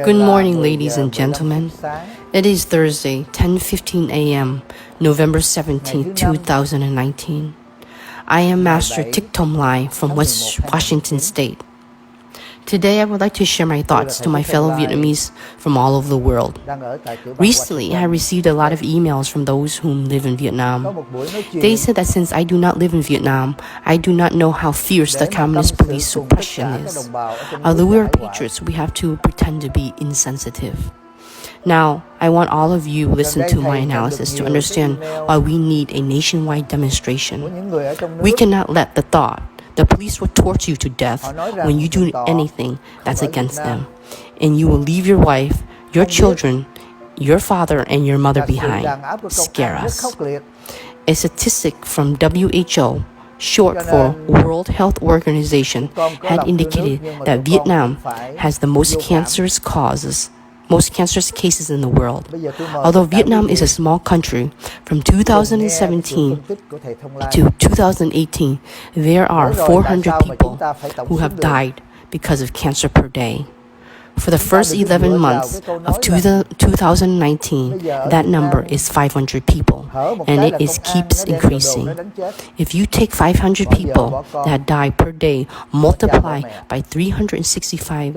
Good morning, ladies and gentlemen. It is Thursday, 10:15 a.m., November 17, 2019. I am Master Thich Thong Lai from West Washington State. Today, I would like to share my thoughts to my fellow Vietnamese from all over the world. Recently, I received a lot of emails from those who live in Vietnam. They said that since I do not live in Vietnam, I do not know how fierce the communist police suppression is. Although we are patriots, we have to pretend to be insensitive. Now, I want all of you to listen to my analysis to understand why we need a nationwide demonstration. We cannot let the thought the police will torture you to death when you do anything that's against them, and you will leave your wife, your children, your father, and your mother behind. Scare us. A statistic from WHO, short for World Health Organization, had indicated that Vietnam has the most cancerous cases in the world. Although Vietnam is a small country, from 2017 to 2018, there are 400 people who have died because of cancer per day. For the first 11 months of 2019, that number is 500 people, and it keeps increasing. If you take 500 people that die per day, multiply by 365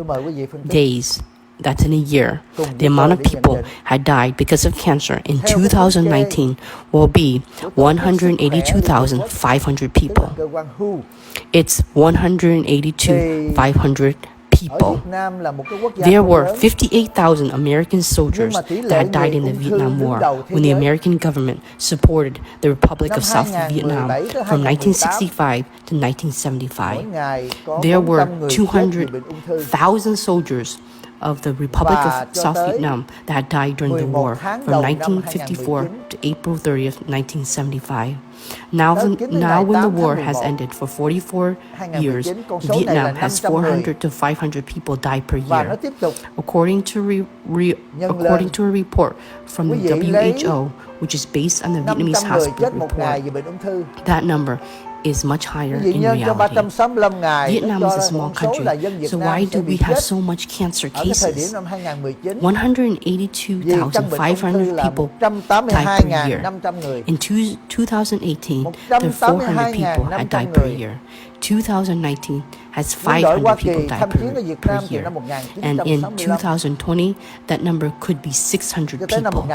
days, that's in a year, the amount of people had died because of cancer in 2019 will be 182,500 people. It's 182,500 people. There were 58,000 American soldiers that had died in the Vietnam War when the American government supported the Republic of South Vietnam from 1965 to 1975. There were 200,000 soldiers of the Republic of South Vietnam that had died during the war from 1954 to April 30th, 1975. Now when the war has ended for 44 years, Vietnam has 400 to 500 people die per year. According to a report from the WHO, which is based on the Vietnamese hospital report, that number is much higher in reality. Vietnam is a small country, so why do we have so much cancer cases? 182,500 people died per year. In 2018, there were 400 people had died per year. 2019 has 500 people died per year. And in 2020, that number could be 600 people.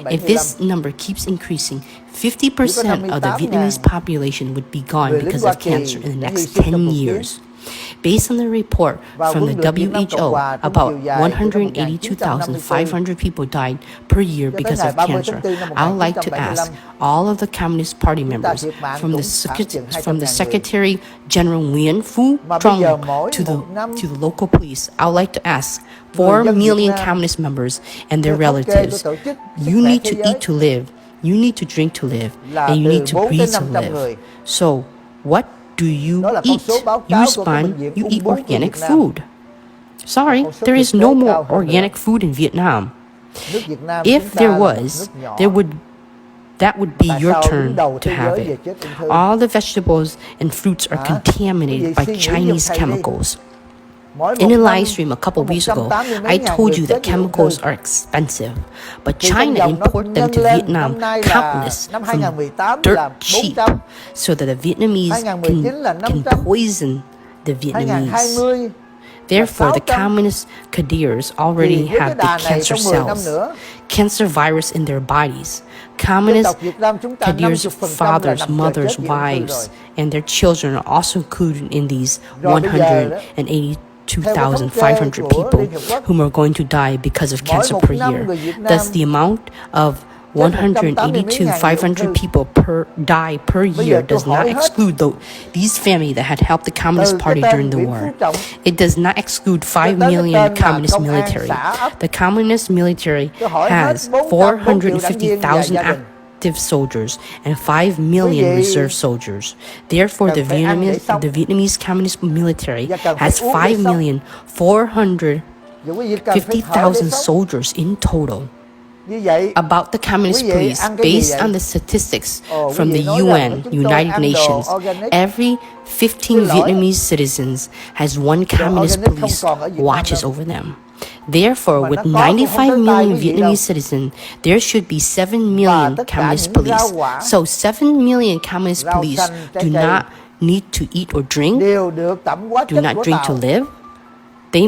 If this number keeps increasing, 50% of the Vietnamese population would be gone because of cancer in the next 10 years. Based on the report from the WHO, about 182,500 people died per year because of cancer. I would like to ask all of the Communist Party members, from the Secretary General Nguyen Phu Trong to the local police, I would like to ask 4 million Communist members and their relatives, you need to eat to live, you need to drink to live, and you need to breathe to live. So, what do you eat? You spawn, you eat organic food. Sorry, there is no more organic food in Vietnam. If there was, that would be your turn to have it. All the vegetables and fruits are contaminated by Chinese chemicals. In a live stream a couple weeks ago, I told you that chemicals are expensive, but China imported them to Vietnam countless from dirt cheap, so that the Vietnamese can poison the Vietnamese. Therefore, the communist cadres already have the cancer cells, cancer virus in their bodies. Communist cadres' fathers, mothers, wives, and their children are also included in these 182,500 2,500 people whom are going to die because of cancer per year. Thus, the amount of 182,500 people die per year does not exclude these families that had helped the Communist Party during the war. It does not exclude 5 million Communist military. The Communist military has 450,000 active soldiers and 5 million reserve soldiers. Therefore, the Vietnamese Communist military has 5,450,000 soldiers in total. About the Communist police, based on the statistics from the UN, United Nations, every 15 Vietnamese citizens has one Communist police watches over them. Therefore, with 95 million Vietnamese citizens, there should be 7 million Communist police. So 7 million Communist police do not need to eat or drink, do not drink to live. They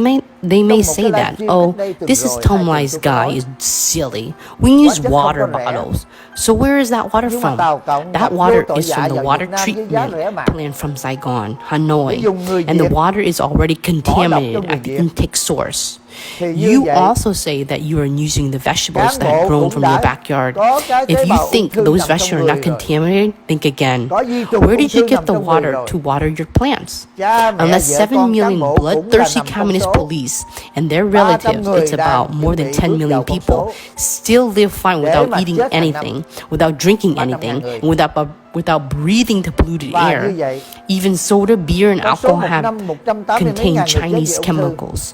may say that, oh, this is Thong Lai's guy is silly. We use water bottles. So where is that water from? That water is from the water treatment plant from Saigon, Hanoi. And the water is already contaminated at the intake source. You also say that you are using the vegetables that are grown from your backyard. If you think those vegetables are not contaminated, think again. Where did you get the water to water your plants? Unless 7 million bloodthirsty Communist police and their relatives, it's about more than 10 million people, still live fine without eating anything, without drinking anything, and without breathing the polluted air. Even soda, beer, and alcohol contain Chinese chemicals.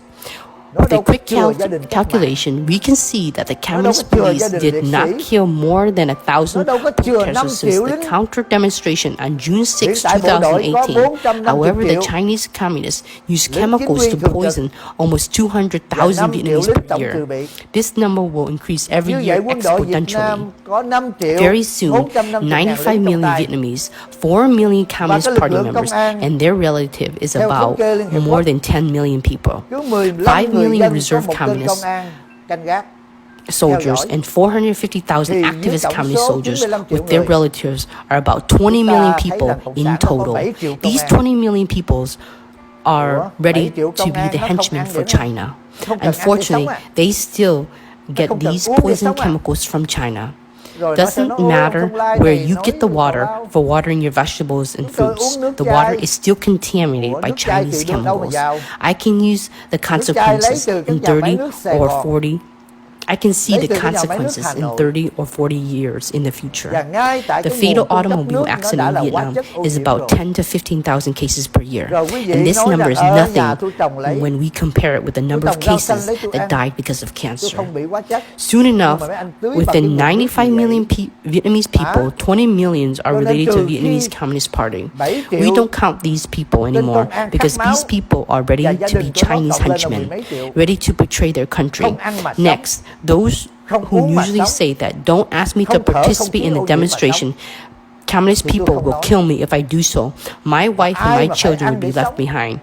With a quick calculation, we can see that the Communist police did not kill more than 1,000 protesters since the counter-demonstration on June 6, 2018. However, the Chinese Communists used chemicals to poison almost 200,000 Vietnamese per year. This number will increase every year exponentially. Very soon, 95 million Vietnamese, 4 million Communist Party members, and their relative is about more than 10 million people. 5 million reserve Communist soldiers and 450,000 activist Communist soldiers with their relatives are about 20 million people in total. These 20 million peoples are ready to be the henchmen for China. Unfortunately, they still get these poison chemicals from China. Doesn't matter where you get the water for watering your vegetables and fruits. The water is still contaminated by Chinese chemicals. I can use the consequences in 30 or 40. I can see the consequences in 30 or 40 years in the future. The fatal automobile accident in Vietnam is about 10 to 15,000 cases per year. And this number is nothing when we compare it with the number of cases that died because of cancer. Soon enough, within 95 million Vietnamese people, 20 millions are related to the Vietnamese Communist Party. We don't count these people anymore because these people are ready to be Chinese henchmen, ready to betray their country. Next, those who usually say that don't ask me to participate in the demonstration, Communist people will kill me if I do so. My wife and my children will be left behind.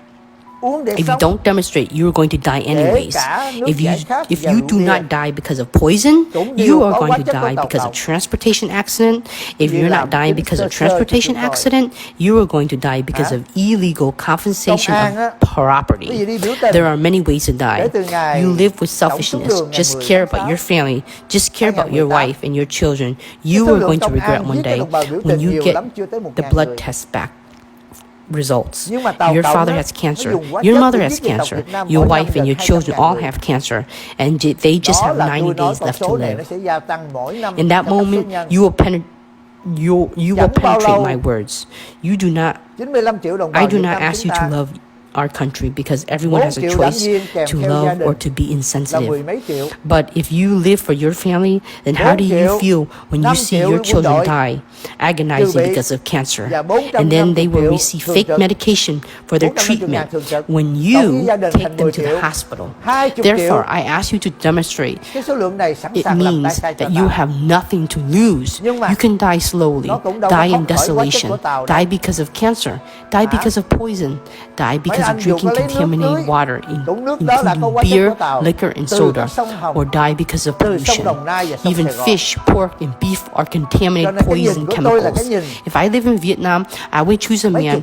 If you don't demonstrate, you are going to die anyways. If you do not die because of poison, you are going to die because of transportation accident. If you're not dying because of transportation accident, you are going to die because of illegal confiscation of property. There are many ways to die. You live with selfishness. Just care about your family. Just care about your wife and your children. You are going to regret one day when you get the blood test back results. Your father has cancer, your mother has cancer, your wife and your children all have cancer, and they just have 90 days left to live. In that moment, you will penetrate my words. I do not ask you to love our country because everyone has a choice to love or to be insensitive. But if you live for your family, then how do you feel when you see your children die, agonizing because of cancer, and then they will receive fake medication for their treatment when you take them to the hospital? Therefore, I ask you to demonstrate. It means that you have nothing to lose. You can die slowly, die in desolation, die because of cancer, die because of poison, die because of drinking contaminated water, including beer, liquor, and soda, or die because of pollution. Even fish, pork, and beef are contaminated poison chemicals. If I live in Vietnam, I would choose a man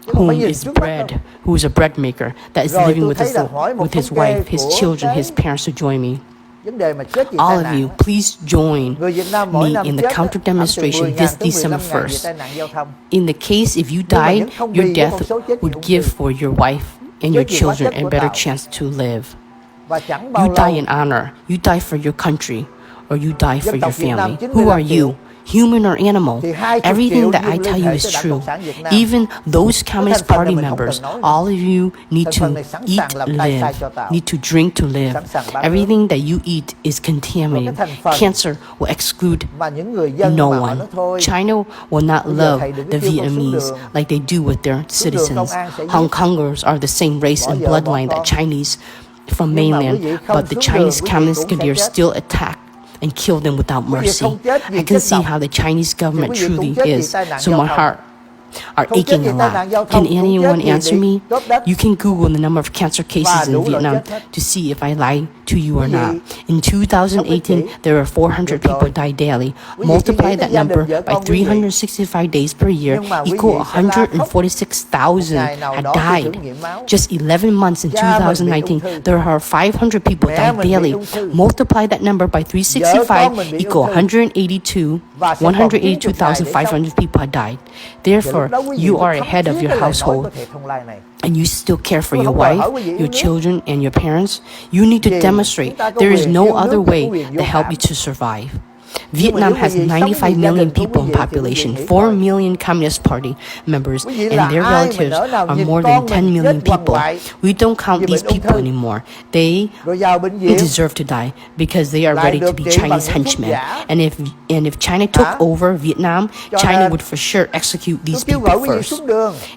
who is a bread maker, that is living with his wife, his children, his parents to join me. All of you, please join me in the counter demonstration this December 1st. In the case if you died, your death would give for your wife and your children a better chance to live. You die in honor, you die for your country, or you die for your family. Who are you? Human or animal? Everything that I tell you is true. Even those Communist Party members, all of you need to eat, live, need to drink to live. Everything that you eat is contaminated. Cancer will exclude no one. China will not love the Vietnamese like they do with their citizens. Hong Kongers are the same race and bloodline that Chinese from mainland, but the Chinese Communist dare still attack and kill them without mercy. I can see how the Chinese government truly is, so my heart are aching a lot. Can anyone answer me? You can Google the number of cancer cases in Vietnam to see if I lie to you or not. In 2018, there were 400 people die daily. Multiply that number by 365 days per year, equal 146,000 had died. Just 11 months in 2019, there are 500 people died daily. Multiply that number by 365, equal 182,500 people had died. Therefore, you are a head of your household, and you still care for your wife, your children, and your parents. You need to demonstrate there is no other way to help you to survive. Vietnam has 95 million people in population, 4 million Communist Party members, and their relatives are more than 10 million people. We don't count these people anymore. They deserve to die because they are ready to be Chinese henchmen. And if China took over Vietnam, China would for sure execute these people first.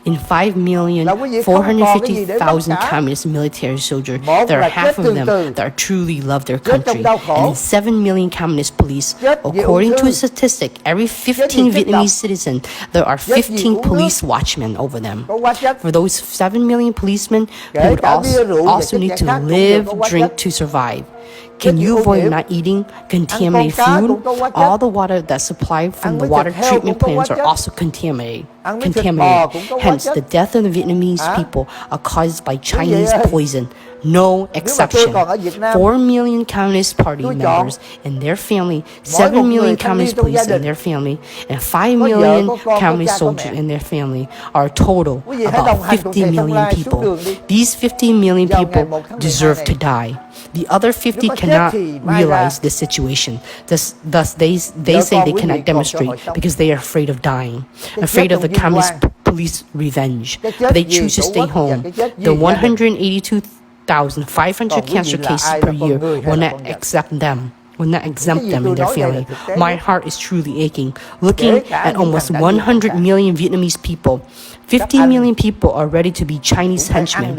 In 5,450,000 Communist military soldiers, there are half of them that truly love their country, and in 7 million Communist police. According to a statistic, every 15 Vietnamese citizens, there are 15 police watchmen over them. For those 7 million policemen, they would also need to live, drink to survive. Can you avoid not eating contaminated food? All the water that's supplied from the water treatment plants are also contaminated. Hence, the death of the Vietnamese people are caused by Chinese poison. No exception. 4 million Communist Party members and their family, 7 million Communist police and their family, and 5 million Communist soldiers and their family are a total about 50 million people. These 50 million people deserve to die. The other 50 cannot realize this situation. Thus they say they cannot demonstrate because they are afraid of dying, afraid of the Communist police revenge. But they choose to stay home. The 182,500 cancer cases per year will not exempt them and their family. My heart is truly aching. Looking at almost 100 million Vietnamese people, 50 million people are ready to be Chinese henchmen.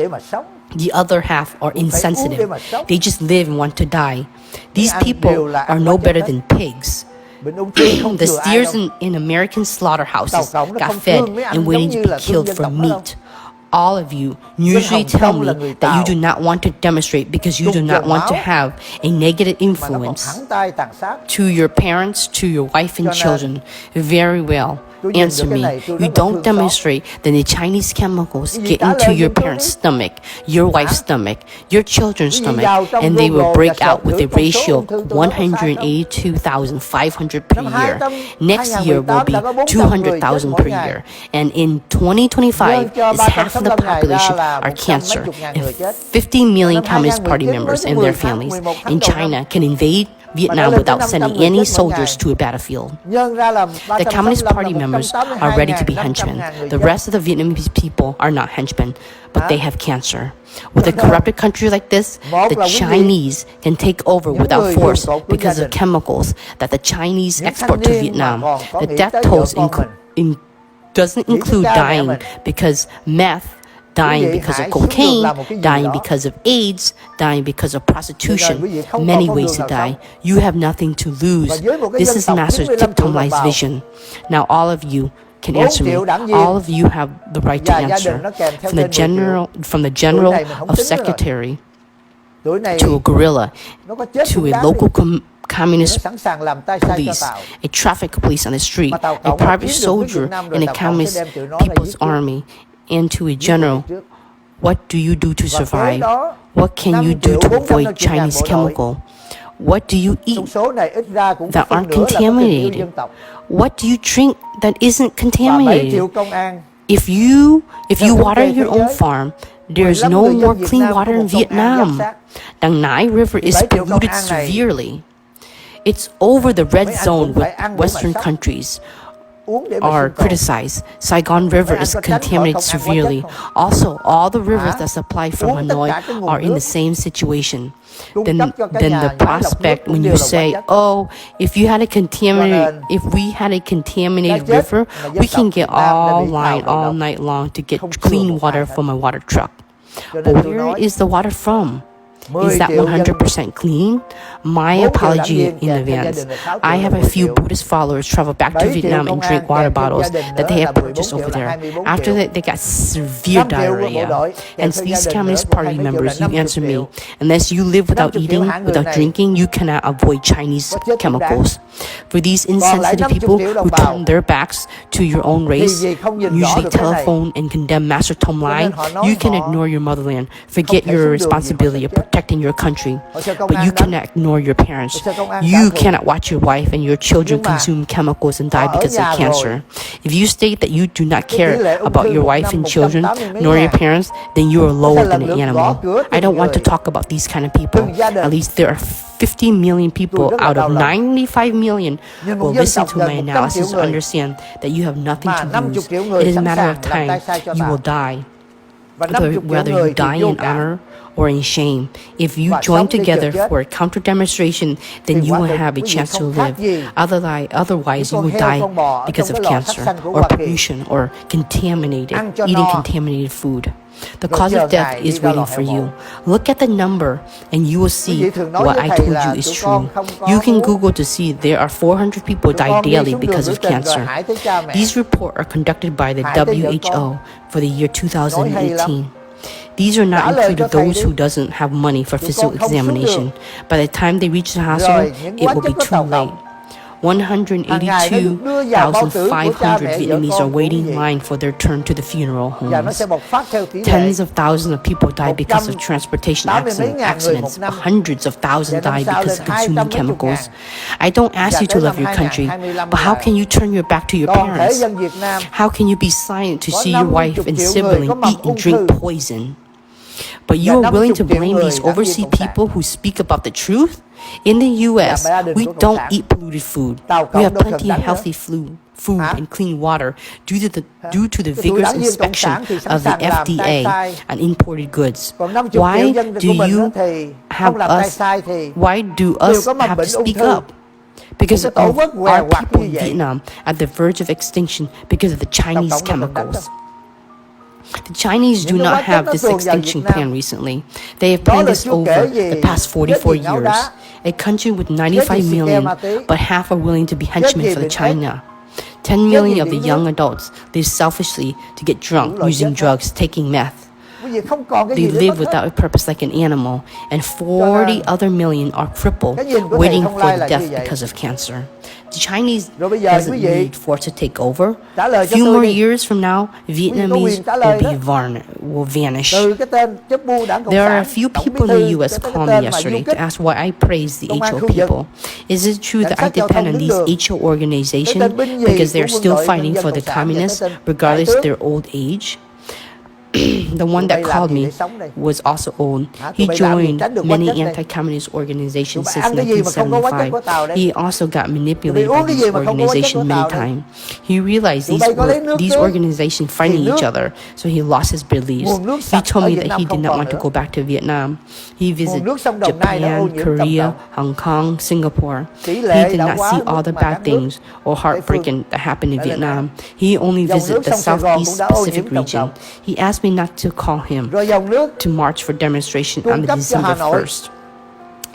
The other half are insensitive. They just live and want to die. These people are no better than pigs. The steers in American slaughterhouses got fed and waiting to be killed for meat. All of you usually tell me that you do not want to demonstrate because you do not want to have a negative influence to your parents, to your wife and children. Very well. Answer me. You don't demonstrate, then the Chinese chemicals get into your parents' stomach, your wife's stomach, your children's stomach, and they will break out with a ratio of 182,500 per year. Next year will be 200,000 per year. And in 2025, is half of the population are cancer, and 50 million Communist Party members and their families in China can invade Vietnam without sending any soldiers to a battlefield. The Communist Party members are ready to be henchmen. The rest of the Vietnamese people are not henchmen, but they have cancer. With a corrupted country like this, the Chinese can take over without force because of chemicals that the Chinese export to Vietnam. The death tolls doesn't include dying because meth, dying because of cocaine, dying because of AIDS, dying because of prostitution, many ways to die. You have nothing to lose. This is Master Thich Thong Lai's vision. Now all of you can answer me. All of you have the right to answer. From the general of secretary to a guerrilla to a local communist police, a traffic police on the street, a private soldier in a communist people's army, and to a general, what do you do to survive? What can you do to avoid Chinese chemical? What do you eat that aren't contaminated? What do you drink that isn't contaminated? If you water your own farm, there's no more clean water in Vietnam. Dang Nai River is polluted severely. It's over the red zone with Western countries are criticized. Saigon River is contaminated severely. Also, all the rivers that supply from Hanoi are in the same situation. Then the prospect when you say, oh, if we had a contaminated river, we can get all night long to get clean water from a water truck. But where is the water from? Is that 100% clean? My apology in advance. I have a few Buddhist followers travel back to Vietnam and drink water bottles that they have purchased over there. After that, they got severe diarrhea. And these Communist Party members, you answer me. Unless you live without eating, without drinking, you cannot avoid Chinese chemicals. For these insensitive people who turn their backs to your own race, usually telephone and condemn Master Thong Lai, you can ignore your motherland, forget your responsibility of protecting your country, but you cannot ignore your parents. You cannot watch your wife and your children consume chemicals and die because of cancer. If you state that you do not care about your wife and children, nor your parents, then you are lower than an animal. I don't want to talk about these kind of people. At least there are 50 million people out of 95 million will listen to my analysis and understand that you have nothing to lose. It is a matter of time. You will die. Whether you die in honor or in shame. If you join together for a counter-demonstration, then you will have a chance to live. Otherwise, you will die because of cancer or pollution or eating contaminated food. The cause of death is waiting for you. Look at the number and you will see what I told you is true. You can Google to see there are 400 people die daily because of cancer. These reports are conducted by the WHO for the year 2018. These are not included those who doesn't have money for physical examination. By the time they reach the hospital, it will be too late. 182,500 Vietnamese are waiting in line for their turn to the funeral homes. Tens of thousands of people die because of transportation accidents. Hundreds of thousands die because of consuming chemicals. I don't ask you to love your country, but how can you turn your back to your parents? How can you be silent to see your wife and sibling eat and drink poison? But you are willing to blame these overseas people who speak about the truth? In the U.S., we don't eat polluted food. We have plenty of healthy food and clean water due to the vigorous inspection of the FDA on imported goods. Why do us have to speak up? Because of our people in Vietnam at the verge of extinction because of the Chinese chemicals. The Chinese do not have this extinction plan recently. They have planned this over the past 44 years. A country with 95 million, but half are willing to be henchmen for China. 10 million of the young adults live selfishly to get drunk, using drugs, taking meth. They live without a purpose like an animal, and 40 other million are crippled, waiting for death because of cancer. The Chinese doesn't need force to take over. A few more years from now, Vietnamese will vanish. There are a few people in the U.S. called me yesterday to ask why I praise the HO people. Is it true that I depend on these HO organizations because they're still fighting for the communists regardless of their old age? The one that called me was also old. He joined many anti-communist organizations since 1975. He also got manipulated by these organizations many times. He realized these organizations fighting each other, so he lost his beliefs. He told me that he did not want to go back to Vietnam. He visited Japan, Korea, Hong Kong, Singapore. He did not see all the bad things or heartbreaking that happened in Vietnam. He only visited the Southeast Pacific region. He asked me not to call him to march for demonstration on the December 1st,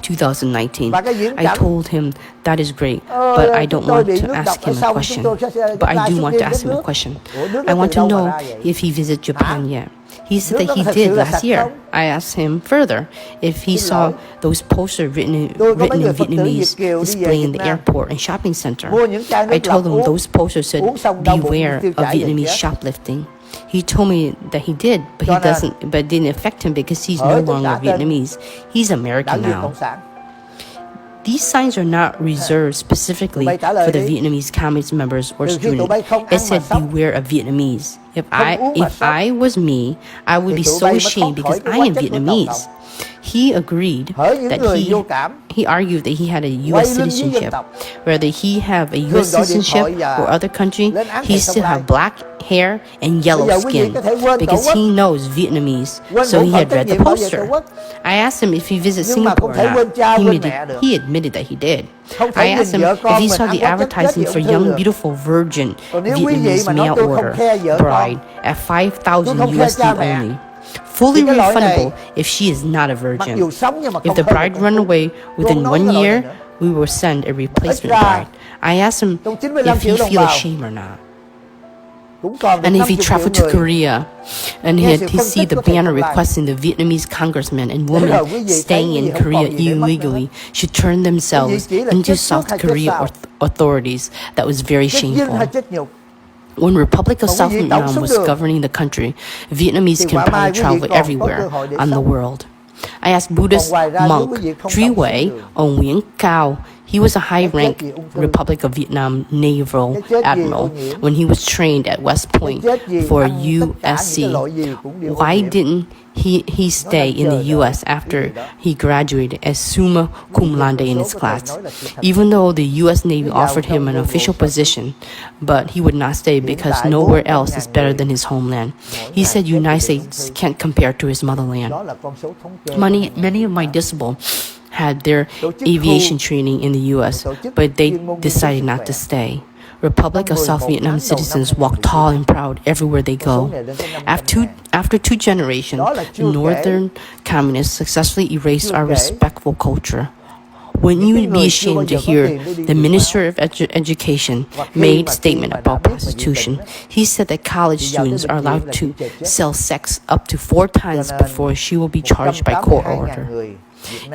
2019. I told him that is great, but I don't want to ask him a question. But I do want to ask him a question. I want to know if he visited Japan yet. He said that he did last year. I asked him further if he saw those posters written in Vietnamese displayed in the airport and shopping center. I told him those posters said, "Beware of Vietnamese shoplifting." He told me that he did, but it didn't affect him because he's no longer Vietnamese. He's American now. These signs are not reserved specifically for the Vietnamese Communist members or students. It said, beware of Vietnamese. If I was me, I would be so ashamed because I am Vietnamese. He agreed that he argued that he had a U.S. citizenship. Whether he have a U.S. citizenship or other country, he still have black hair and yellow skin because he knows Vietnamese. So he had read the poster. I asked him if he visited Singapore or not. He admitted that he did. I asked him if he saw the advertising for young, beautiful, virgin Vietnamese mail order bride at 5,000 USD only. Fully refundable if she is not a virgin. If the bride run away within 1 year, we will send a replacement bride. I asked him if he feel ashamed or not. And if he traveled to Korea and he see the banner requesting the Vietnamese congressmen and women staying in Korea illegally should turn themselves into South Korea authorities, that was very shameful. When Republic of South Vietnam was governing the country, Vietnamese can probably travel everywhere on the world. I asked Buddhist monk Trí Huệ or Nguyễn Cao. He was a high-rank Republic of Vietnam naval admiral when he was trained at West Point for USC. Why didn't he stay in the U.S. after he graduated as summa cum laude in his class? Even though the U.S. Navy offered him an official position, but he would not stay because nowhere else is better than his homeland. He said United States can't compare to his motherland. Many of my disciples had their aviation training in the U.S., but they decided not to stay. Republic of South Vietnam citizens walk tall and proud everywhere they go. After two generations, the Northern Communists successfully erased our respectful culture. Wouldn't you be ashamed to hear the Minister of Education made a statement about prostitution? He said that college students are allowed to sell sex up to 4 times before she will be charged by court order.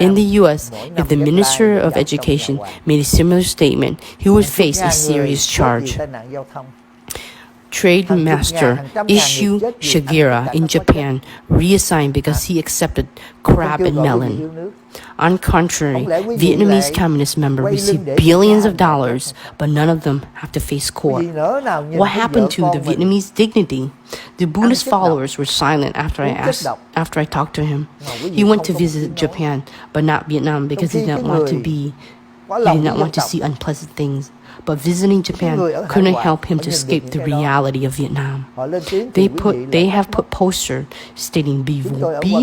In the U.S., if the Minister of Education made a similar statement, he would face a serious charge. Trade Master Issue Shigeru in Japan reassigned because he accepted crab and melon. On contrary, Vietnamese Communist members received billions of dollars, but none of them have to face court. What happened to the Vietnamese dignity? The Buddhist followers were silent after I talked to him. He went to visit Japan, but not Vietnam because he did not want to see unpleasant things. But visiting Japan couldn't help him to escape the reality of Vietnam. They have put posters stating be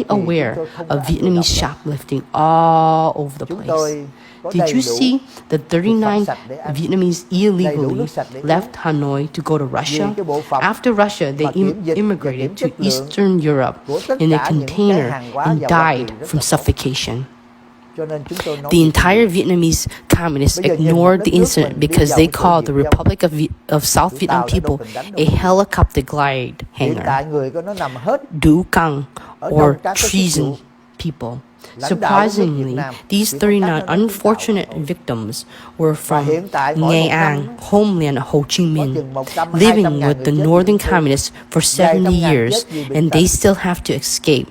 aware of Vietnamese shoplifting all over the place. Did you see the 39 Vietnamese illegally left Hanoi to go to Russia? After Russia, they immigrated to Eastern Europe in a container and died from suffocation. The entire Vietnamese communists ignored the incident because they called the Republic of South Vietnam people a helicopter glide hangar, Du Cang, or treason people. Surprisingly, these 39 unfortunate victims were from Nghệ An, homeland of Ho Chi Minh, living with the Northern Communists for 70 years, and they still have to escape.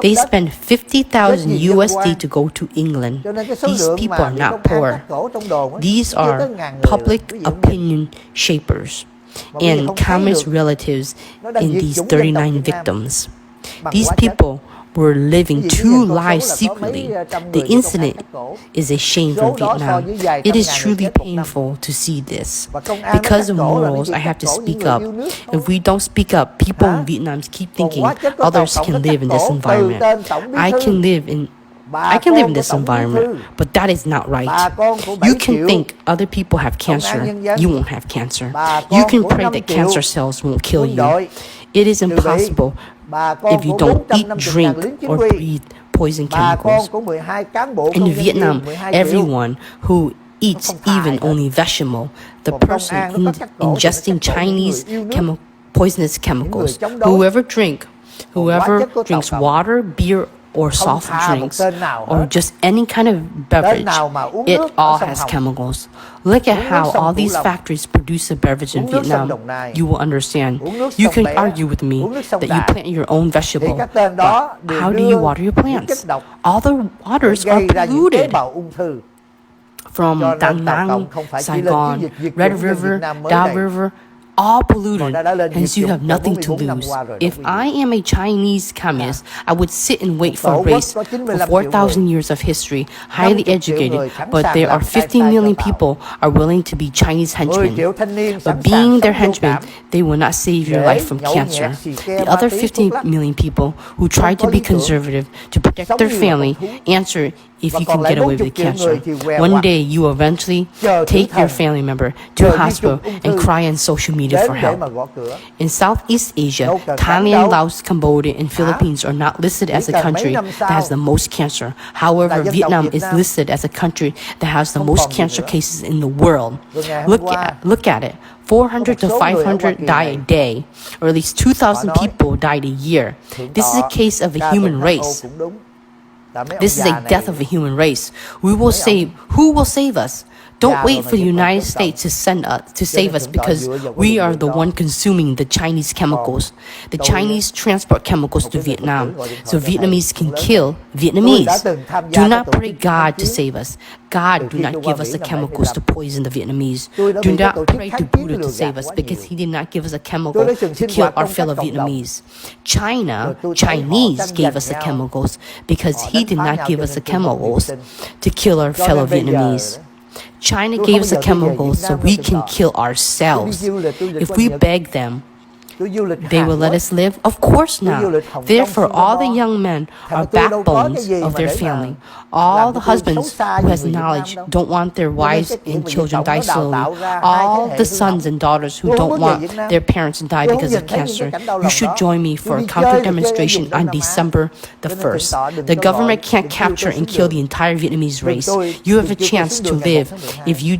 They spend 50,000 USD to go to England. These people are not poor. These are public opinion shapers and communist relatives in these 39 victims. These people were living 2 lives secretly. The incident is a shame for Vietnam. It is truly painful to see this. Because of morals, I have to speak up. If we don't speak up, people in Vietnam keep thinking others can live in this environment. I can live in this environment, but that is not right. You can think other people have cancer, you won't have cancer. You can pray that cancer cells won't kill you. It is impossible if you don't eat, drink, or breathe poison chemicals. In Vietnam, everyone who eats even only vegetable, the person ingesting Chinese poisonous chemicals, whoever drinks water, beer, or soft drinks or just any kind of beverage, it all has chemicals. Look at how all these factories produce a beverage in Vietnam. You will understand. You can argue with me that you plant your own vegetable, but how do you water your plants? All the waters are polluted. From Da Nang, Saigon, Red River, Da River, all polluted, hence you have nothing to lose. If I am a Chinese communist, I would sit and wait for a race for 4,000 years of history, highly educated, but there are 15 million people are willing to be Chinese henchmen. But being their henchmen, they will not save your life from cancer. The other 15 million people who try to be conservative, to protect their family, answer if you can get away with cancer. One day you will eventually take your family member to a hospital and cry on social media for help. In Southeast Asia, Thailand, Laos, Cambodia, and Philippines are not listed as a country that has the most cancer. However, Vietnam is listed as a country that has the most cancer cases in the world. Look at it. 400 to 500 die a day, or at least 2,000 people died a year. This is a case of a human race. This is a death of a human race. Who will save us? Don't wait for the United States to save us because we are the one consuming the Chinese chemicals. The Chinese transport chemicals to Vietnam so Vietnamese can kill Vietnamese. Do not pray God to save us. God do not give us the chemicals to poison the Vietnamese. Do not pray to Buddha to save us because he did not give us a chemical to kill our fellow Vietnamese. Chinese gave us the chemicals because he did not give us the chemicals to kill our fellow Vietnamese. China gave us the chemicals so we can kill ourselves. If we beg them, they will let us live? Of course not. Therefore, all the young men are backbones of their family. All the husbands who has knowledge don't want their wives and children die slowly. All the sons and daughters who don't want their parents to die because of cancer. You should join me for a counter demonstration on December the 1st. The government can't capture and kill the entire Vietnamese race. You have a chance to live if you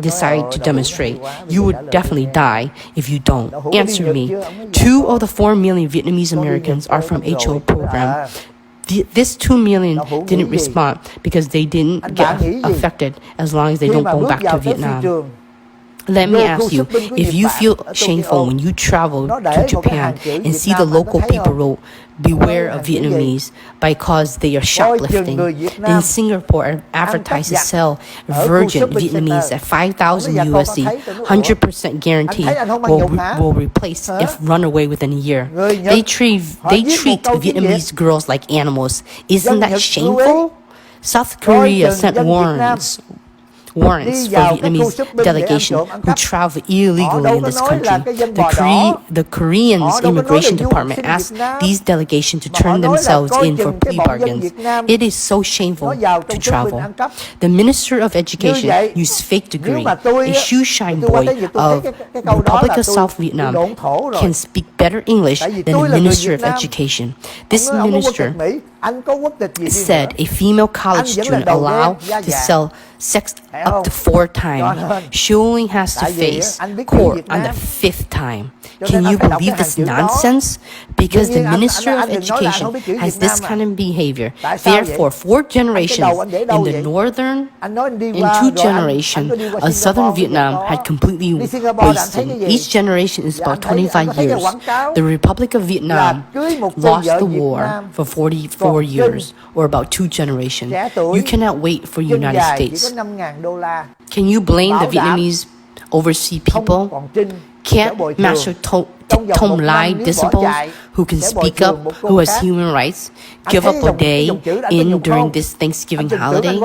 decide to demonstrate. You would definitely die if you don't. Answer me. 2 of the 4 million Vietnamese Americans are from HO program. This 2 million didn't respond because they didn't get affected as long as they don't go back to Vietnam. Let me ask you, if you feel shameful when you travel to Japan and see the local people wrote, "Beware of Vietnamese," because they are shoplifting. In Singapore, advertises sell virgin Vietnamese at 5,000 USD, 100% guaranteed will replace if run away within a year. They treat Vietnamese girls like animals. Isn't that shameful? South Korea sent warrants for Vietnamese delegation who travel illegally in this country. The Korean's immigration department asked these delegations to turn themselves in for plea bargains. It is so shameful to travel. The Minister of Education used fake degree. A shoe shine boy of Republic of South Vietnam can speak better English than the Minister of Education. This minister said a female college student allowed to sell sex up to 4 times. She only has to face court on the 5th time. Can you believe this nonsense? Because the Minister of Education has this kind of behavior. Therefore, 4 generations in the northern and 2 generations of southern Vietnam had completely wasted. Each generation is about 25 years. The Republic of Vietnam lost the war for 44 years, or about 2 generations. You cannot wait for United States. Can you blame the Vietnamese overseas people? Can't Master Thich Thong Lai disciples who can speak up, who has human rights, give up a day in during this Thanksgiving holiday?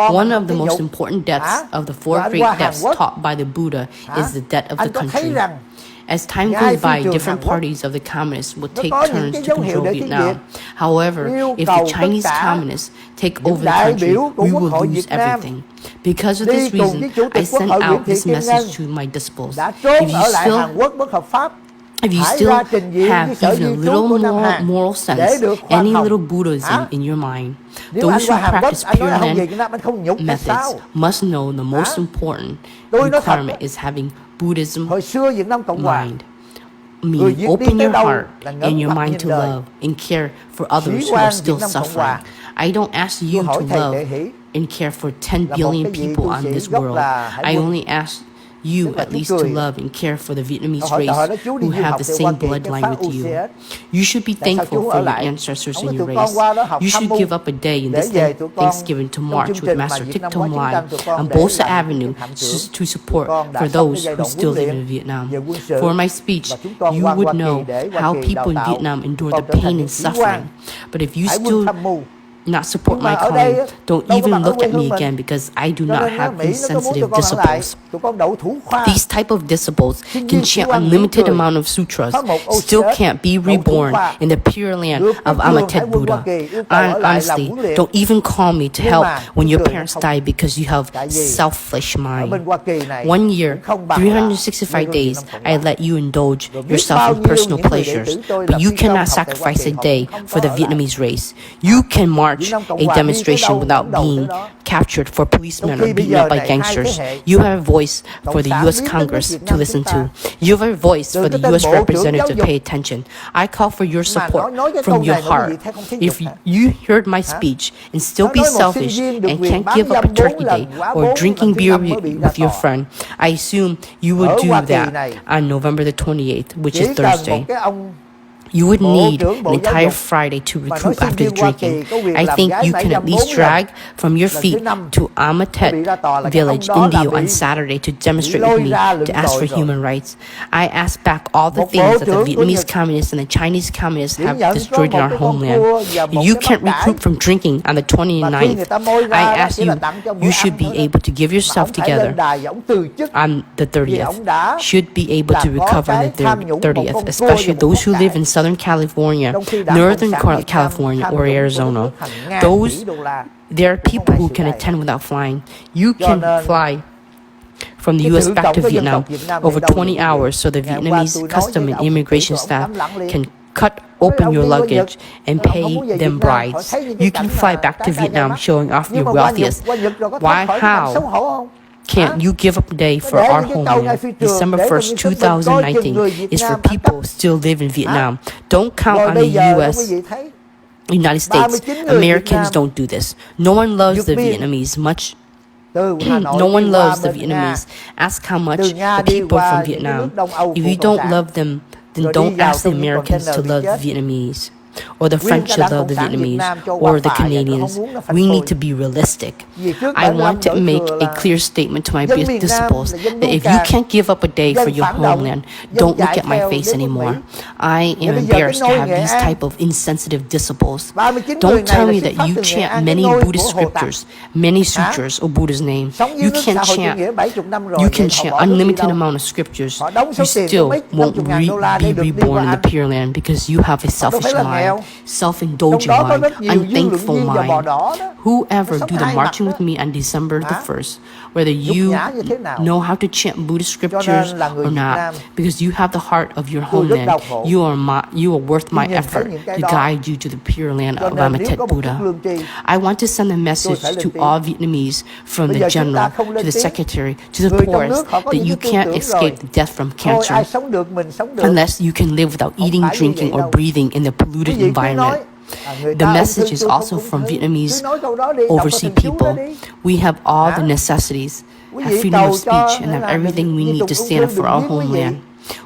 One of the most important deaths of the 4 great deaths taught by the Buddha is the death of the country. As time goes by, different parties of the communists will take turns to control Vietnam. However, if the Chinese communists take over the country, we will lose everything. Because of this reason, I send out this message to my disciples. If you still have even a little more moral sense, any little Buddhism in your mind, those who practice Pure Land methods must know the most important requirement is having Buddhism mind. meaning open your heart and your mind to love and care for others who are still suffering. I don't ask you to love and care for 10 billion people on this world. I only ask you at least to love and care for the Vietnamese race who have the same bloodline with you. You should be thankful for your ancestors and your race. You should give up a day in this Thanksgiving to march with Master Thich Thong Lai on Bosa Avenue to support for those who still live in Vietnam. For my speech, you would know how people in Vietnam endure the pain and suffering. But if you still not support my calling, don't even look at me again because I do not have insensitive disciples. These type of disciples can chant unlimited amount of sutras, still can't be reborn in the pure land of Amitabha Buddha. Honestly, don't even call me to help when your parents die because you have selfish mind. 1 year, 365 days, I let you indulge yourself in personal pleasures, but you cannot sacrifice a day for the Vietnamese race. You can march a demonstration without being captured for policemen or beaten up by gangsters. You have a voice for the U.S. Congress to listen to. You have a voice for the U.S. representative to pay attention. I call for your support from your heart. If you heard my speech and still be selfish and can't give up a turkey day or drinking beer with your friend, I assume you will do that on November the 28th, which is Thursday. You would need an entire Friday to recoup after drinking. I think you can at least drag from your feet to Amatet village, India on Saturday to demonstrate with me to ask for human rights. I ask back all the things that the Vietnamese communists and the Chinese communists have destroyed in our homeland. If you can't recoup from drinking on the 29th, I ask you, you should be able to give yourself together on the 30th. Should be able to recover on the 30th, especially those who live in Southern California, Northern California, or Arizona. There are people who can attend without flying. You can fly from the U.S. back to Vietnam over 20 hours so the Vietnamese custom and immigration staff can cut open your luggage and pay them brides. You can fly back to Vietnam showing off your wealthiest. How can't you give up a day for our homeland? December 1st, 2019 is for people who still live in Vietnam. Don't count on the United States. Americans don't do this. No one loves the Vietnamese much. No one loves the Vietnamese. Ask how much the people from Vietnam. If you don't love them, then don't ask the Americans to love the Vietnamese, or the French to love the Vietnamese, or the Canadians. We need to be realistic. I want to make a clear statement to my disciples that if you can't give up a day for your homeland, don't look at my face anymore. I am embarrassed to have these type of insensitive disciples. Don't tell me that you chant many Buddhist scriptures, many sutras, or Buddha's name. You can chant unlimited amount of scriptures. You still won't be reborn in the Pure Land because you have a selfish mind, self-indulgent mind, unthankful mind. Whoever do the marching with me on December the 1st, whether you know how to chant Buddhist scriptures or not, because you have the heart of your homeland, you are worth my effort to guide you to the Pure Land of Amitabha Buddha. I want to send a message to all Vietnamese, from the general to the secretary to the poorest, that you can't escape the death from cancer unless you can live without eating, drinking, or breathing in the polluted environment. The message is also from Vietnamese overseas people. We have all the necessities, have freedom of speech, and have everything we need to stand up for our homeland.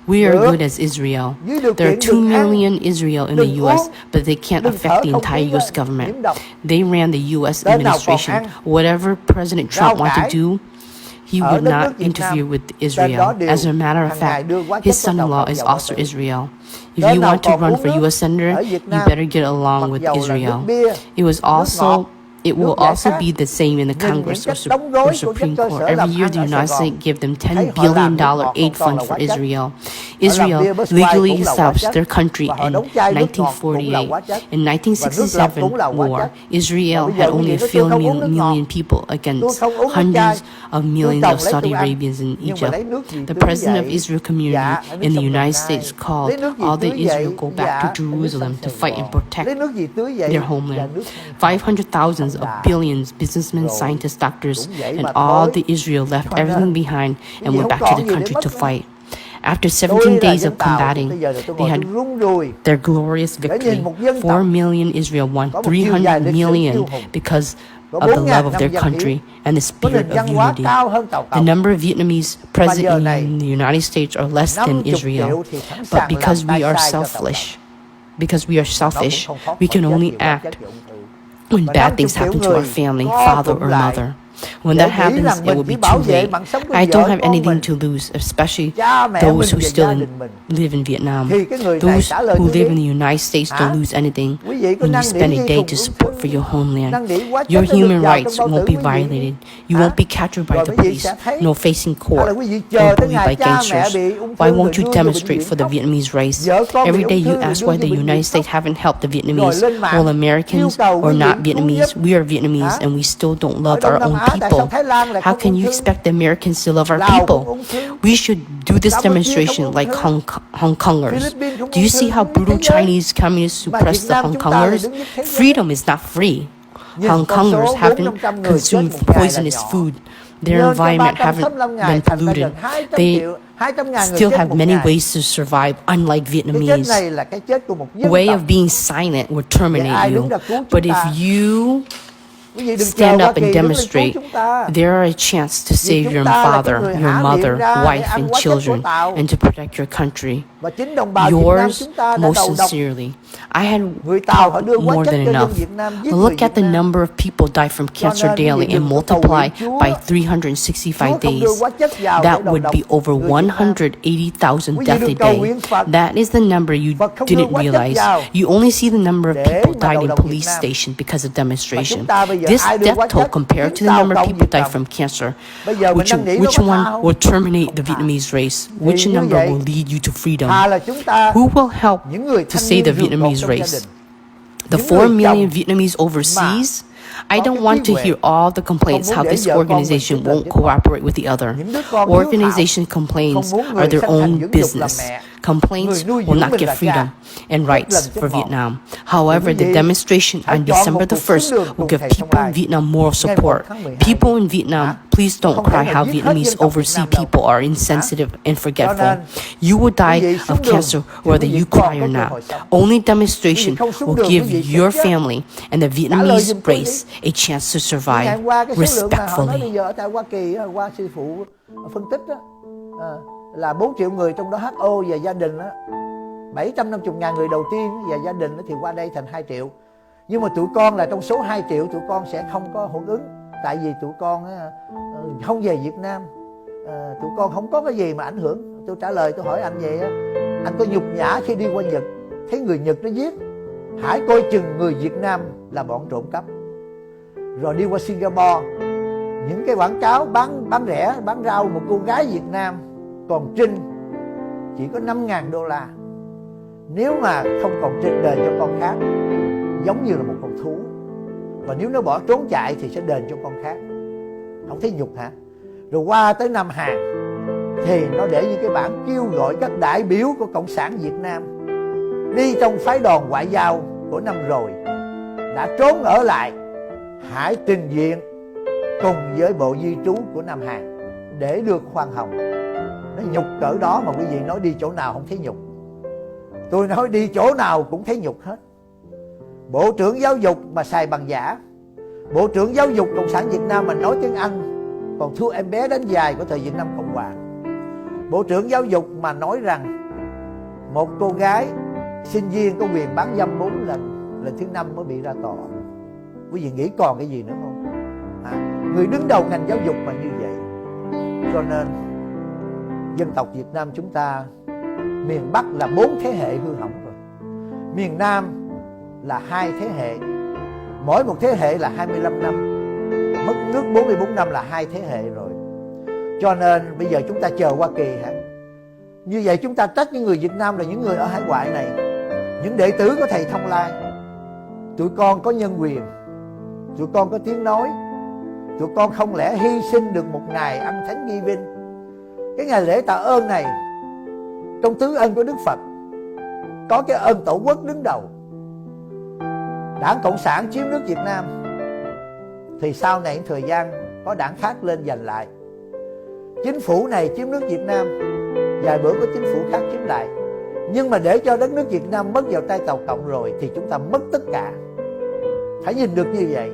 We are good as Israel. There are 2 million Israel in the U.S., but they can't affect the entire U.S. government. They ran the U.S. administration. Whatever President Trump wanted to do, he would not interfere with Israel. As a matter of fact, his son-in-law is also Israel. If you want to run for U.S. Senator, you better get along with Israel. It will also be the same in the Congress or Supreme Court. Every year, the United States give them $10 billion aid fund for Israel. Israel legally established their country in 1948. In 1967 war, Israel had only a few million people against hundreds of millions of Saudi Arabians in Egypt. The president of Israel community in the United States called all the Israel go back to Jerusalem to fight and protect their homeland. 500,000 of billions, businessmen, scientists, doctors, and all the Israel left everything behind and went back to the country to fight. After 17 days of combating, they had their glorious victory. 4 million Israel won 300 million because of the love of their country and the spirit of unity. The number of Vietnamese present in the United States are less than Israel, but because we are selfish, we can only act when bad things happen to our family, father or mother. When that happens, it will be too late. I don't have anything to lose, especially those who still live in Vietnam. Those who live in the United States don't lose anything when you spend a day to support for your homeland. Your human rights won't be violated. You won't be captured by the police, nor facing court, or bullied by gangsters. Why won't you demonstrate for the Vietnamese race? Every day you ask why the United States haven't helped the Vietnamese. Well, Americans or not Vietnamese, we are Vietnamese and we still don't love our own people. How can you expect the Americans to love our people? We should do this demonstration like Hong Kongers. Do you see how brutal Chinese communists suppress the Hong Kongers? Freedom is not free. Hong Kongers haven't consumed poisonous food. Their environment haven't been polluted. They still have many ways to survive, unlike Vietnamese. A way of being silent will terminate you. But if you stand up and demonstrate, there are a chance to save your father, your mother, wife, and children, and to protect your country. Yours, most sincerely. I had talked more than enough. Look at the number of people die from cancer daily and multiply by 365 days. That would be over 180,000 deaths a day. That is the number you didn't realize. You only see the number of people died in police station because of demonstration. This death toll compared to the number of people died from cancer, which one will terminate the Vietnamese race? Which number will lead you to freedom? Who will help to save the Vietnamese race? The 4 million Vietnamese overseas? I don't want to hear all the complaints how this organization won't cooperate with the other. Organization complaints are their own business. Complaints will not give freedom and rights for Vietnam. However, the demonstration on December the 1st will give people in Vietnam moral support. People in Vietnam, please don't cry how Vietnamese overseas people are insensitive and forgetful. You will die of cancer whether you cry or not. Only demonstration will give your family and the Vietnamese race a chance to survive respectfully. Là 4 triệu người, trong đó HO và gia đình 750.000 người đầu tiên và gia đình thì qua đây thành 2 triệu. Nhưng mà tụi con là trong số 2 triệu tụi con sẽ không có hưởng ứng. Tại vì tụi con không về Việt Nam, tụi con không có cái gì mà ảnh hưởng. Tôi trả lời, tôi hỏi anh vậy á, anh có nhục nhã khi đi qua Nhật thấy người Nhật nó viết hãy coi chừng người Việt Nam là bọn trộm cắp. Rồi đi qua Singapore, những cái quảng cáo bán rẻ, bán rau, một cô gái Việt Nam còn trinh chỉ có $5.000. Nếu mà không còn trinh đền cho con khác, giống như là một con thú. Và nếu nó bỏ trốn chạy thì sẽ đền cho con khác. Không thấy nhục hả? Rồi qua tới Nam Hàn thì nó để những cái bản kêu gọi các đại biểu của Cộng sản Việt Nam đi trong phái đoàn ngoại giao của năm rồi đã trốn ở lại, hãy trình diện cùng với Bộ Di trú của Nam Hàn để được khoan hồng. Nó nhục cỡ đó mà quý vị nói đi chỗ nào không thấy nhục. Tôi nói đi chỗ nào cũng thấy nhục hết. Bộ trưởng giáo dục mà xài bằng giả, Bộ trưởng giáo dục Cộng sản Việt Nam mà nói tiếng Anh còn thua em bé đánh dài của thời Việt Nam Cộng Hòa. Bộ trưởng giáo dục mà nói rằng một cô gái sinh viên có quyền bán dâm 4 lần, lần thứ 5 mới bị ra tòa. Quý vị nghĩ còn cái gì nữa không? Người đứng đầu ngành giáo dục mà như vậy. Cho nên dân tộc Việt Nam chúng ta, miền Bắc là 4 thế hệ hư hỏng rồi, miền Nam là 2 thế hệ, mỗi một thế hệ là 25 năm, mất nước 44 năm là 2 thế hệ rồi. Cho nên bây giờ chúng ta chờ Hoa Kỳ hả? Như vậy chúng ta trách những người Việt Nam là những người ở hải ngoại này, những đệ tử của thầy Thong Lai. Tụi con có nhân quyền, tụi con có tiếng nói, tụi con không lẽ hy sinh được một ngày ăn thánh nghi vinh. Cái ngày lễ tạ ơn này, trong tứ ân của Đức Phật có cái ơn Tổ quốc đứng đầu. Đảng Cộng sản chiếm nước Việt Nam thì sau này thời gian có đảng khác lên giành lại. Chính phủ này chiếm nước Việt Nam, vài bữa có chính phủ khác chiếm lại. Nhưng mà để cho đất nước Việt Nam mất vào tay Tàu Cộng rồi thì chúng ta mất tất cả. Phải nhìn được như vậy.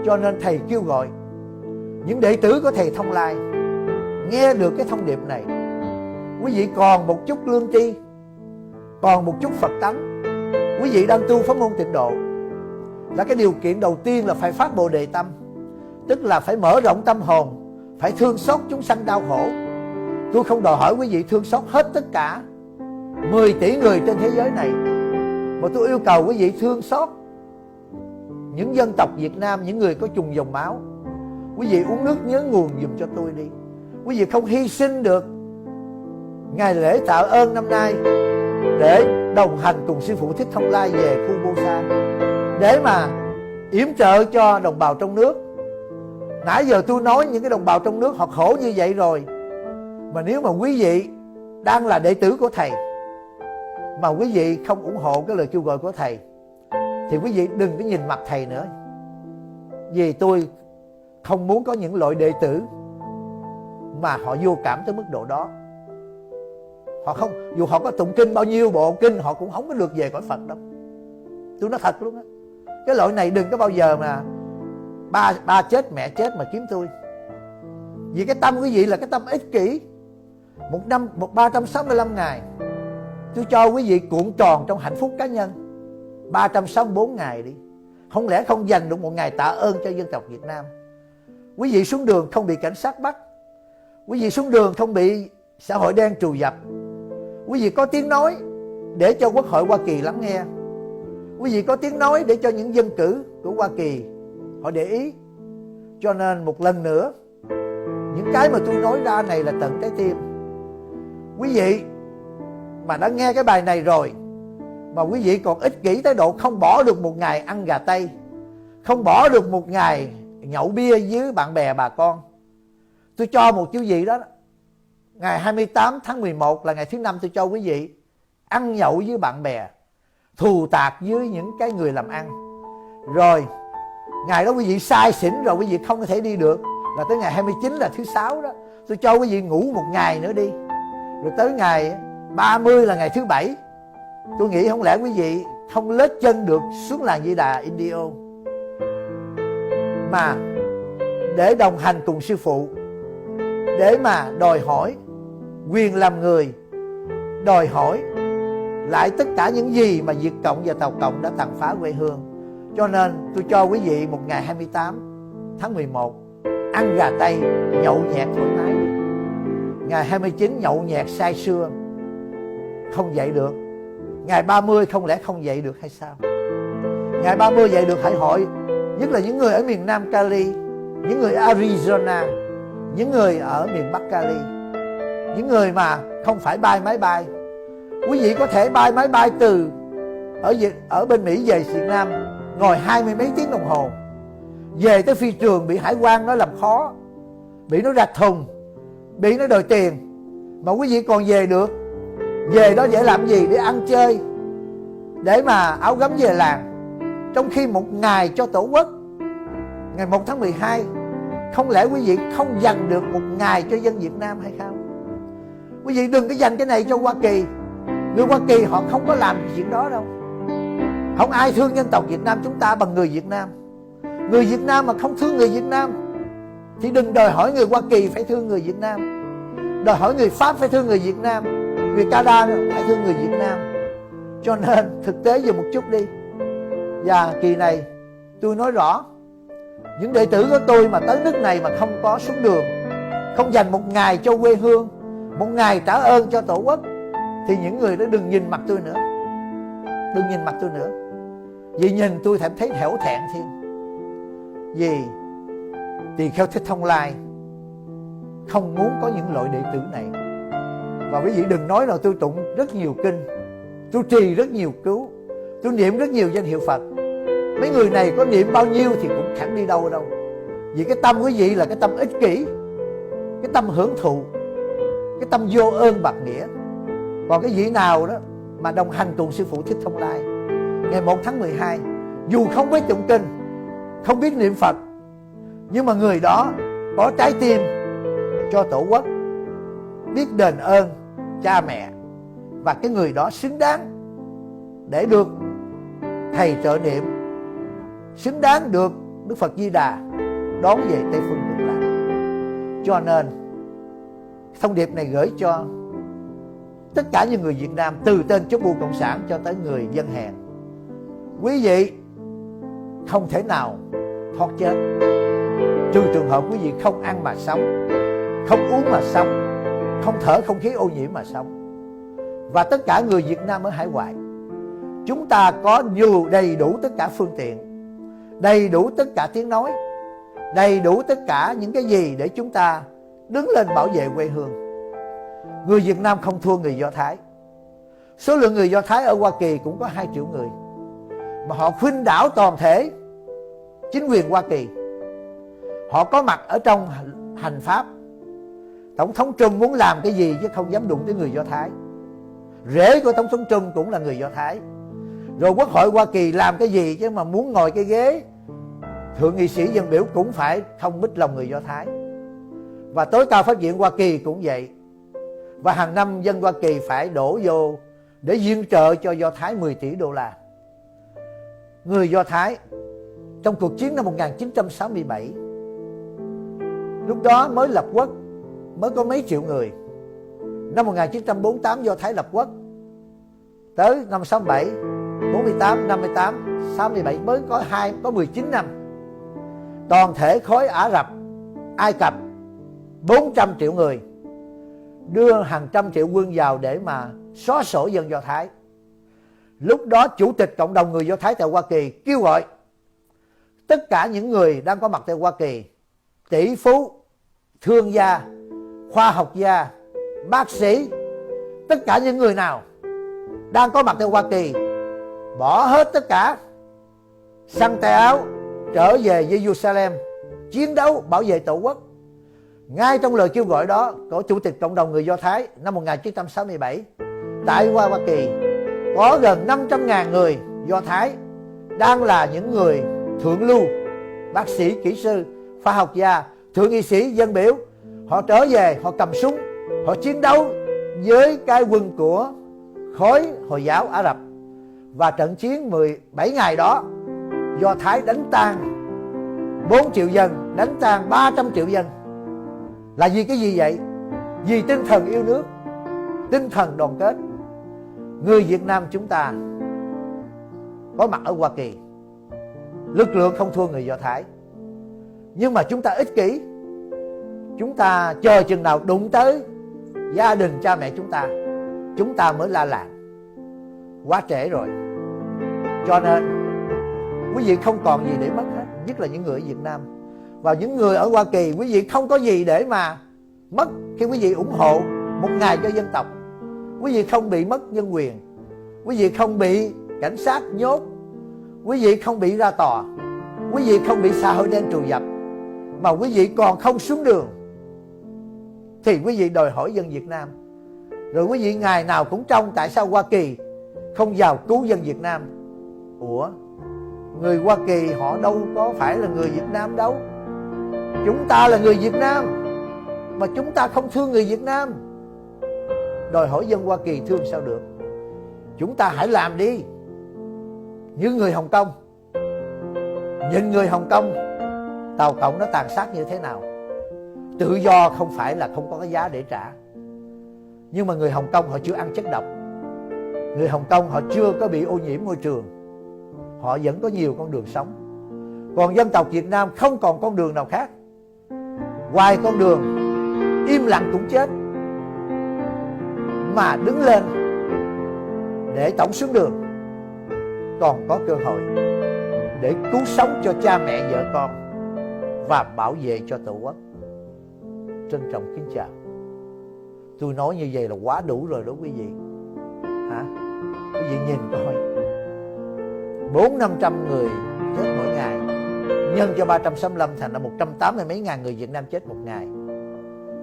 Cho nên thầy kêu gọi những đệ tử của thầy Thong Lai nghe được cái thông điệp này. Quý vị còn một chút lương tri, còn một chút Phật tánh, quý vị đang tu pháp môn Tịnh Độ, là cái điều kiện đầu tiên là phải phát Bồ Đề tâm, tức là phải mở rộng tâm hồn, phải thương xót chúng sanh đau khổ. Tôi không đòi hỏi quý vị thương xót hết tất cả 10 tỷ người trên thế giới này, mà tôi yêu cầu quý vị thương xót những dân tộc Việt Nam, những người có trùng dòng máu. Quý vị uống nước nhớ nguồn giùm cho tôi đi. Quý vị không hy sinh được ngày lễ tạ ơn năm nay để đồng hành cùng sư phụ Thích Thông Lai về khu Bô Sa, để mà yểm trợ cho đồng bào trong nước. Nãy giờ tôi nói những cái đồng bào trong nước họ khổ như vậy rồi, mà nếu mà quý vị đang là đệ tử của thầy mà quý vị không ủng hộ cái lời kêu gọi của thầy thì quý vị đừng có nhìn mặt thầy nữa. Vì tôi không muốn có những loại đệ tử mà họ vô cảm tới mức độ đó. Họ không, dù họ có tụng kinh bao nhiêu bộ kinh, họ cũng không có được về cõi Phật đâu. Tôi nói thật luôn á. Cái loại này đừng có bao giờ mà ba chết mẹ chết mà kiếm tôi. Vì cái tâm quý vị là cái tâm ích kỷ. Một năm 365 ngày tôi cho quý vị cuộn tròn trong hạnh phúc cá nhân 364 ngày đi. Không lẽ không dành được một ngày tạ ơn cho dân tộc Việt Nam? Quý vị xuống đường không bị cảnh sát bắt, quý vị xuống đường không bị xã hội đen trù dập, quý vị có tiếng nói để cho Quốc hội Hoa Kỳ lắng nghe, quý vị có tiếng nói để cho những dân cử của Hoa Kỳ họ để ý. Cho nên một lần nữa, những cái mà tôi nói ra này là tận trái tim. Quý vị mà đã nghe cái bài này rồi mà quý vị còn ích kỷ tới độ không bỏ được một ngày ăn gà tây, không bỏ được một ngày nhậu bia với bạn bè bà con, tôi cho một quý vị đó, ngày 28 tháng 11 là ngày thứ 5, tôi cho quý vị ăn nhậu với bạn bè, thù tạc với những cái người làm ăn. Rồi ngày đó quý vị say xỉn rồi, quý vị không có thể đi được, là tới ngày 29 là thứ 6 đó, tôi cho quý vị ngủ một ngày nữa đi. Rồi tới ngày 30 là ngày thứ 7, tôi nghĩ không lẽ quý vị không lết chân được xuống làng Di Đà Indio mà để đồng hành cùng sư phụ, để mà đòi hỏi quyền làm người, đòi hỏi lại tất cả những gì mà Việt Cộng và Tàu Cộng đã tàn phá quê hương. Cho nên tôi cho quý vị một ngày 28 tháng 11 ăn gà tây, nhậu nhẹt thoải mái. Ngày 29 nhậu nhẹt say sưa, không dậy được. Ngày 30 không lẽ không dậy được hay sao? Ngày 30 dậy được hãy hỏi, nhất là những người ở miền Nam Cali, những người Arizona, những người ở miền Bắc Cali, những người mà không phải bay máy bay. Quý vị có thể bay máy bay từ ở bên Mỹ về Việt Nam, ngồi 20 mấy tiếng đồng hồ, về tới phi trường bị hải quan nó làm khó, bị nó rạch thùng, bị nó đòi tiền, mà quý vị còn về được. Về đó để làm gì? Để ăn chơi, để mà áo gấm về làng. Trong khi một ngày cho Tổ quốc, ngày 1 tháng 12, không lẽ quý vị không dành được một ngày cho dân Việt Nam hay không? Quý vị đừng có dành cái này cho Hoa Kỳ. Người Hoa Kỳ họ không có làm chuyện đó đâu. Không ai thương dân tộc Việt Nam chúng ta bằng người Việt Nam. Người Việt Nam mà không thương người Việt Nam thì đừng đòi hỏi người Hoa Kỳ phải thương người Việt Nam, đòi hỏi người Pháp phải thương người Việt Nam, người Canada phải thương người Việt Nam. Cho nên thực tế về một chút đi. Và kỳ này tôi nói rõ, những đệ tử của tôi mà tới nước này mà không có xuống đường, không dành một ngày cho quê hương, một ngày trả ơn cho Tổ quốc, thì những người đó đừng nhìn mặt tôi nữa. Đừng nhìn mặt tôi nữa. Vì nhìn tôi thấy hổ thẹn thêm. Vì tỳ kheo Thích Thông Lai không muốn có những loại đệ tử này. Và quý vị đừng nói là tôi tụng rất nhiều kinh, tôi trì rất nhiều cứu, tôi niệm rất nhiều danh hiệu Phật. Mấy người này có niệm bao nhiêu thì cũng chẳng đi đâu đâu. Vì cái tâm quý vị là cái tâm ích kỷ, cái tâm hưởng thụ, cái tâm vô ơn bạc nghĩa. Còn cái vị nào đó mà đồng hành cùng sư phụ Thích Thông Lai ngày 1 tháng 12, dù không biết tụng kinh, không biết niệm Phật, nhưng mà người đó có trái tim cho Tổ quốc, biết đền ơn, cha mẹ, và cái người đó xứng đáng để được thầy trợ niệm, xứng đáng được Đức Phật Di Đà đón về Tây Phương Cực Lạc. Cho nên thông điệp này gửi cho tất cả những người Việt Nam, từ tên chốt bu cộng sản cho tới người dân hèn. Quý vị không thể nào thoát chết, trừ trường hợp quý vị không ăn mà sống, không uống mà sống, không thở không khí ô nhiễm mà sống. Và tất cả người Việt Nam ở hải ngoại, chúng ta có đầy đủ tất cả phương tiện, đầy đủ tất cả tiếng nói, đầy đủ tất cả những cái gì để chúng ta đứng lên bảo vệ quê hương. Người Việt Nam không thua người Do Thái. Số lượng người Do Thái ở Hoa Kỳ cũng có 2 triệu người, mà họ khuynh đảo toàn thể chính quyền Hoa Kỳ. Họ có mặt ở trong hành pháp. Tổng thống Trump muốn làm cái gì chứ không dám đụng tới người Do Thái. Rể của Tổng thống Trump cũng là người Do Thái. Rồi Quốc hội Hoa Kỳ làm cái gì chứ mà muốn ngồi cái ghế thượng nghị sĩ dân biểu cũng phải không mít lòng người Do Thái. Và tối cao pháp viện Hoa Kỳ cũng vậy. Và hàng năm dân Hoa Kỳ phải đổ vô để viện trợ cho Do Thái 10 tỷ đô la. Người Do Thái trong cuộc chiến năm 1967, lúc đó mới lập quốc, mới có mấy triệu người. Năm 1948 Do Thái lập quốc, tới năm 67, 48, 58, 67 mới có 19 năm. Toàn thể khối Ả Rập, Ai Cập 400 triệu người, đưa hàng trăm triệu quân vào để mà xóa sổ dân Do Thái. Lúc đó Chủ tịch Cộng đồng người Do Thái tại Hoa Kỳ kêu gọi tất cả những người đang có mặt tại Hoa Kỳ, tỷ phú, thương gia, khoa học gia, bác sĩ, tất cả những người nào đang có mặt tại Hoa Kỳ, bỏ hết tất cả, xăng tay áo, trở về Jerusalem, chiến đấu bảo vệ Tổ quốc. Ngay trong lời kêu gọi đó của Chủ tịch Cộng đồng người Do Thái năm 1967, tại Hoa Kỳ có gần 500.000 người Do Thái đang là những người thượng lưu, bác sĩ, kỹ sư, khoa học gia, thượng nghị sĩ, dân biểu. Họ trở về, họ cầm súng, họ chiến đấu với cái quân của khối Hồi giáo Ả Rập. Và trận chiến 17 ngày đó, Do Thái đánh tan 4 triệu dân, đánh tan 300 triệu dân. Là vì cái gì vậy? Vì tinh thần yêu nước, tinh thần đoàn kết. Người Việt Nam chúng ta có mặt ở Hoa Kỳ, lực lượng không thua người Do Thái, nhưng mà chúng ta ích kỷ. Chúng ta chờ chừng nào đụng tới gia đình cha mẹ chúng ta mới la làng. Quá trễ rồi. Cho nên quý vị không còn gì để mất hết, nhất là những người ở Việt Nam. Và những người ở Hoa Kỳ, quý vị không có gì để mà mất khi quý vị ủng hộ một ngày cho dân tộc. Quý vị không bị mất nhân quyền, quý vị không bị cảnh sát nhốt, quý vị không bị ra tòa, quý vị không bị xã hội đen trù dập, mà quý vị còn không xuống đường, thì quý vị đòi hỏi dân Việt Nam. Rồi quý vị ngày nào cũng trông tại sao Hoa Kỳ không vào cứu dân Việt Nam. Ủa, người Hoa Kỳ họ đâu có phải là người Việt Nam đâu. Chúng ta là người Việt Nam, mà chúng ta không thương người Việt Nam. Đòi hỏi dân Hoa Kỳ thương sao được. Chúng ta hãy làm đi như người Hồng Kông. Nhìn người Hồng Kông, Tàu Cộng nó tàn sát như thế nào. Tự do không phải là không có cái giá để trả. Nhưng mà người Hồng Kông họ chưa ăn chất độc, người Hồng Kông họ chưa có bị ô nhiễm môi trường, họ vẫn có nhiều con đường sống. Còn dân tộc Việt Nam không còn con đường nào khác. Ngoài con đường im lặng cũng chết, mà đứng lên để tổng xuống đường còn có cơ hội để cứu sống cho cha mẹ vợ con và bảo vệ cho Tổ quốc. Trân trọng kính chào. Tôi nói như vậy là quá đủ rồi đó quý vị. Hả? Quý vị nhìn coi, 400-500 người chết mỗi ngày, nhân cho 365 thành là 180 mấy ngàn người Việt Nam chết một ngày.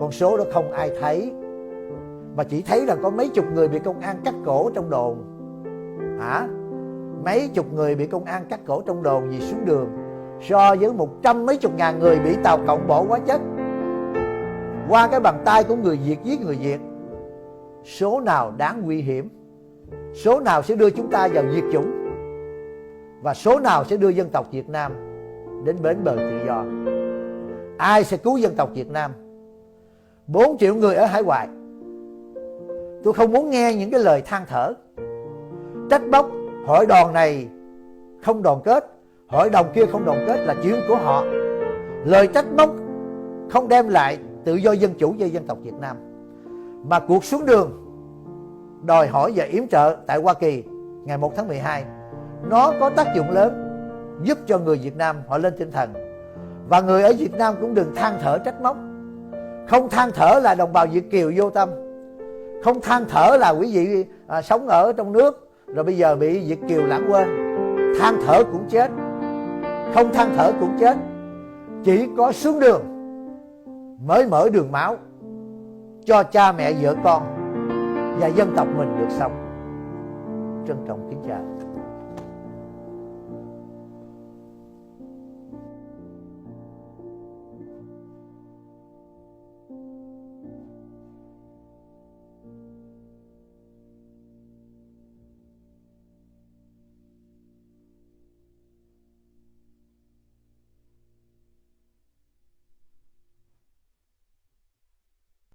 Con số đó không ai thấy, mà chỉ thấy là có mấy chục người bị công an cắt cổ trong đồn. Hả? Mấy chục người bị công an cắt cổ trong đồn vì xuống đường, so với 100 mấy chục ngàn người bị Tàu Cộng bỏ hóa chất qua cái bàn tay của người Việt giết người Việt. số nào đáng nguy hiểm, số nào sẽ đưa chúng ta vào diệt chủng, và số nào sẽ đưa dân tộc Việt Nam đến bến bờ tự do. Ai sẽ cứu dân tộc Việt Nam? 4 triệu người ở hải ngoại. Tôi không muốn nghe những cái lời than thở, trách móc hội đoàn này không đoàn kết, hội đồng kia không đoàn kết là chuyện của họ. Lời trách móc không đem lại tự do dân chủ cho dân tộc Việt Nam. Mà cuộc xuống đường đòi hỏi và yểm trợ tại Hoa Kỳ ngày 1 tháng 12 nó có tác dụng lớn, giúp cho người Việt Nam họ lên tinh thần. Và người ở Việt Nam cũng đừng than thở trách móc. Không than thở là đồng bào Việt kiều vô tâm, không than thở là quý vị sống ở trong nước rồi bây giờ bị Việt kiều lãng quên. Than thở cũng chết, không than thở cũng chết. Chỉ có xuống đường mới mở đường máu cho cha mẹ vợ con và dân tộc mình được sống. Trân trọng kính chào.